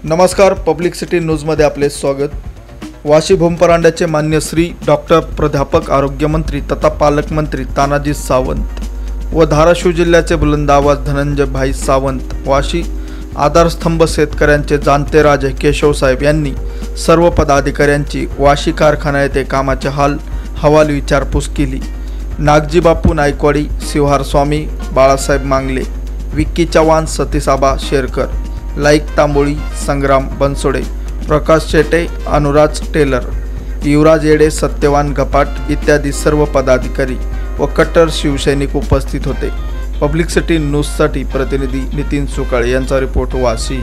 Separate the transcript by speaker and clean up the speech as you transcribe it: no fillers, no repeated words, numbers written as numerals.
Speaker 1: नमस्कार, public city न्यूजमध्ये आपले स्वागत। वाशी भूमपरांड्याचे मान्य श्री डॉक्टर प्राध्यापक आरोग्यमंत्री तथा पालकमंत्री तानाजी सावंत व धाराशिव जिल्ह्याचे बुलंद आवाज धनंजय भाई सावंत, वाशी आधारस्तंभ शेतकऱ्यांचे जाणते राजे केशवसाहेब यांनी सर्व पदाधिकाऱ्यांची वाशी कारखाना येथे कामाचे हाल हवाल विचारपूस केली। नागजी बापू नायकवाडी, शिवहार स्वामी, बाळासाहेब मांगले, विक्की चव्हाण, सतीसाबा शेरकर, लाईक तांबोळी, संग्राम बनसोडे, प्रकाश शेटे, अनुराज टेलर, युवराज येडे, सत्यवान घपाट इत्यादी सर्व पदाधिकारी व कट्टर शिवसैनिक उपस्थित होते। पब्लिक सिटी न्यूजसाठी प्रतिनिधी नितीन सुकाळे यांचा रिपोर्ट, वाशी।